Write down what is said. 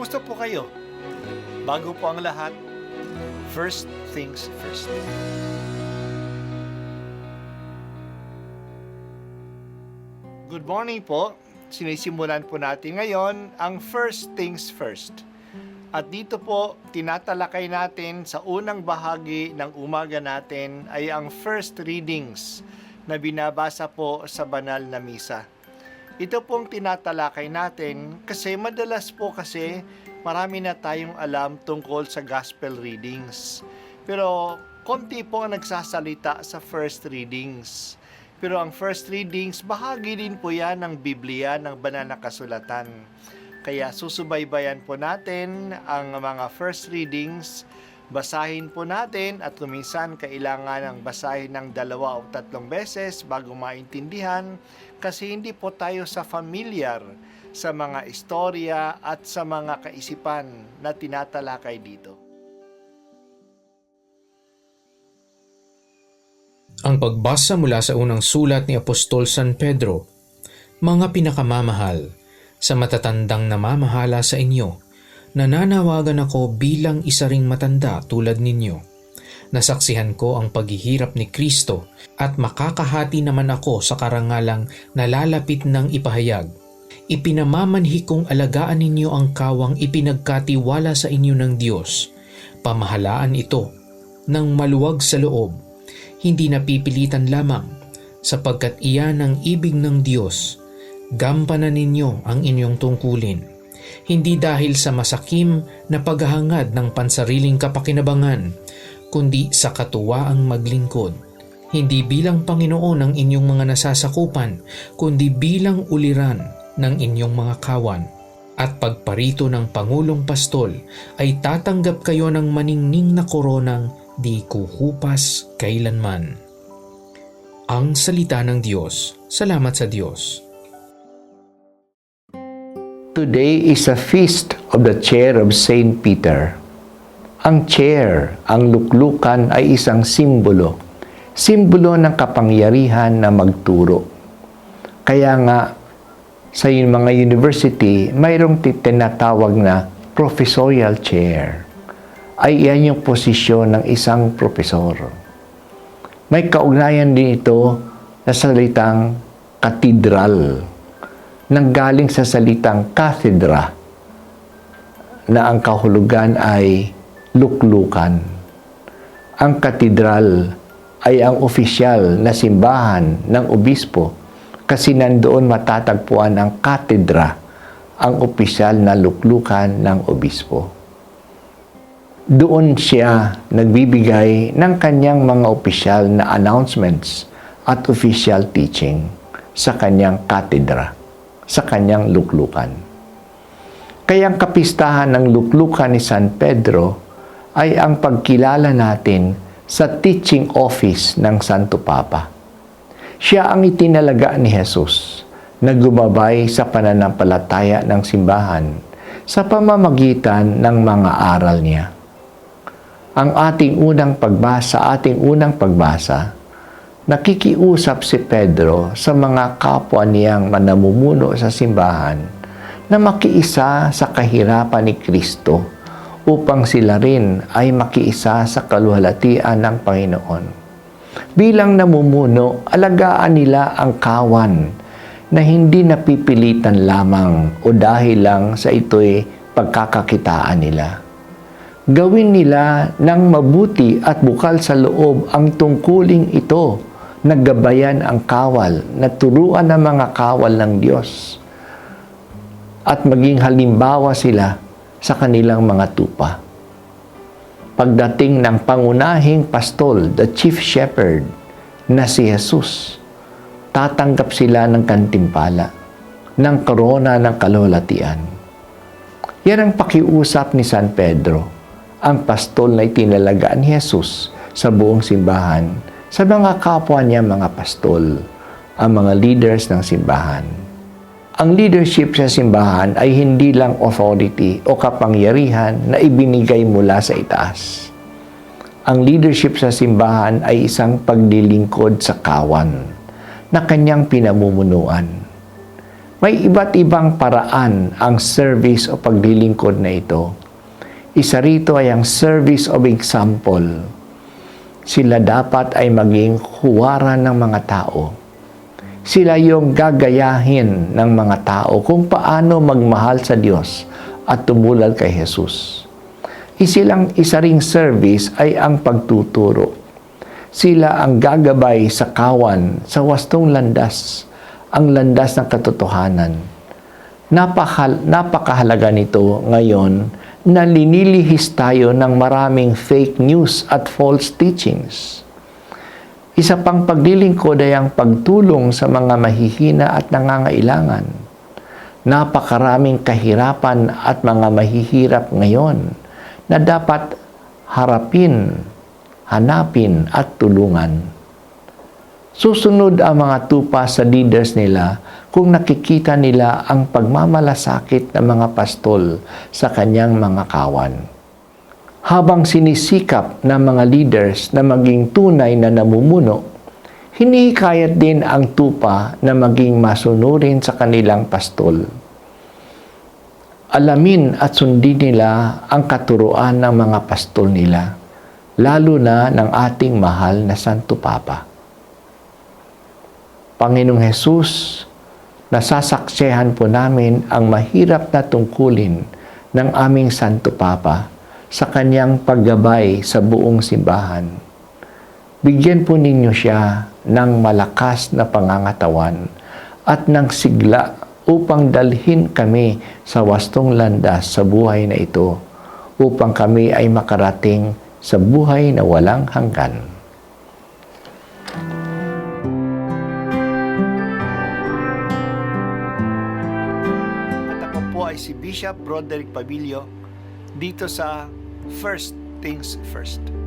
Kumusta po kayo? Bago po ang lahat, first things first. Good morning po. Sinisimulan po natin ngayon ang first things first. At dito po, tinatalakay natin sa unang bahagi ng umaga natin ay ang first readings na binabasa po sa banal na misa. Ito pong tinatalakay natin kasi madalas po kasi marami na tayong alam tungkol sa gospel readings. Pero konti po ang nagsasalita sa first readings. Pero ang first readings, bahagi din po yan ng Biblia, ng banal na kasulatan. Kaya susubaybayan po natin ang mga first readings, basahin po natin at kuminsan kailangan ng basahin ng 2 o 3 beses bago maintindihan kasi hindi po tayo familiar sa mga istorya at sa mga kaisipan na tinatalakay dito. Ang pagbasa mula sa unang sulat ni Apostol San Pedro. Mga pinakamamahal, sa matatandang namamahala sa inyo, nananawagan ako bilang isa ring matanda tulad ninyo. Nasaksihan ko ang paghihirap ni Kristo at makakahati naman ako sa karangalang nalalapit ng ipahayag. Ipinamamanhi kong alagaan ninyo ang kawang ipinagkatiwala sa inyo ng Diyos. Pamahalaan ito ng maluwag sa loob, hindi napipilitan lamang, sapagkat iyan ang ibig ng Diyos. Gampanan ninyo ang inyong tungkulin, hindi dahil sa masakim na paghahangad ng pansariling kapakinabangan, kundi sa katuwaang maglingkod, hindi bilang Panginoon ng inyong mga nasasakupan, kundi bilang uliran ng inyong mga kawan. At pagparito ng Pangulong Pastol ay tatanggap kayo ng maningning na koronang di kuhupas kailanman. Ang salita ng Diyos. Salamat sa Diyos. Today is a feast of the chair of Saint Peter. Ang chair, ang luklukan ay isang simbolo. Simbolo ng kapangyarihan na magturo. Kaya nga, sa mga university, mayroong tinatawag na professorial chair. Ay iyan yung posisyon ng isang profesor. May kaugnayan din ito sa salitang katedral, nanggaling sa salitang cathedra, na ang kahulugan ay luklukan. Ang katedral ay ang opisyal na simbahan ng obispo kasi nandoon matatagpuan ang katedra, ang opisyal na luklukan ng obispo. Doon siya nagbibigay ng kanyang mga opisyal na announcements at official teaching sa kanyang katedra, sa kanyang luklukan. Kaya ang kapistahan ng luklukan ni San Pedro ay ang pagkilala natin sa teaching office ng Santo Papa. Siya ang itinalaga ni Jesus na gumabay sa pananampalataya ng simbahan sa pamamagitan ng mga aral niya. Ang ating unang pagbasa, nakikiusap si Pedro sa mga kapwa niyang manamumuno sa simbahan na makiisa sa kahirapan ni Kristo upang sila rin ay makiisa sa kaluwalhatian ng Panginoon. Bilang namumuno, alagaan nila ang kawan na hindi napipilitan lamang o dahil lang sa ito'y pagkakakitaan nila. Gawin nila ng mabuti at bukal sa loob ang tungkuling ito, naggabayan ang kawal, naturuan ng mga kawal ng Diyos, at maging halimbawa sila sa kanilang mga tupa. Pagdating ng pangunahing pastol, the chief shepherd, na si Jesus, tatanggap sila ng kantimpala, ng korona ng kaluwalhatian. Yan ang pakiusap ni San Pedro, ang pastol na itinalagaan ni Jesus sa buong simbahan, sa mga kapwa niya mga pastol, ang mga leaders ng simbahan. Ang leadership sa simbahan ay hindi lang authority o kapangyarihan na ibinigay mula sa itaas. Ang leadership sa simbahan ay isang paglilingkod sa kawan na kanyang pinamumunuan. May iba't ibang paraan ang service o paglilingkod na ito. Isa rito ay ang service of example. Sila dapat ay maging huwaran ng mga tao. Sila yung gagayahin ng mga tao kung paano magmahal sa Diyos at tumulad kay Jesus. Isa ring service ay ang pagtuturo. Sila ang gagabay sa kawan sa wastong landas, ang landas ng katotohanan. Napakahalaga nito ngayon na linilihis tayo ng maraming fake news at false teachings. Isa pang paglilingkod ay ang pagtulong sa mga mahihina at nangangailangan. Napakaraming kahirapan at mga mahihirap ngayon na dapat harapin, hanapin at tulungan. Susunod ang mga tupa sa leaders nila kung nakikita nila ang pagmamalasakit ng mga pastol sa kanyang mga kawan. Habang sinisikap ng mga leaders na maging tunay na namumuno, hinihikayat din ang tupa na maging masunurin sa kanilang pastol. Alamin at sundin nila ang katuruan ng mga pastol nila, lalo na ng ating mahal na Santo Papa. Panginoong Hesus, nasasaksihan po namin ang mahirap na tungkulin ng aming Santo Papa sa kanyang paggabay sa buong simbahan. Bigyan po ninyo siya ng malakas na pangangatawan at ng sigla upang dalhin kami sa wastong landas sa buhay na ito, upang kami ay makarating sa buhay na walang hanggan. At ako po ay si Bishop Broderick Pabilio dito sa First Things First.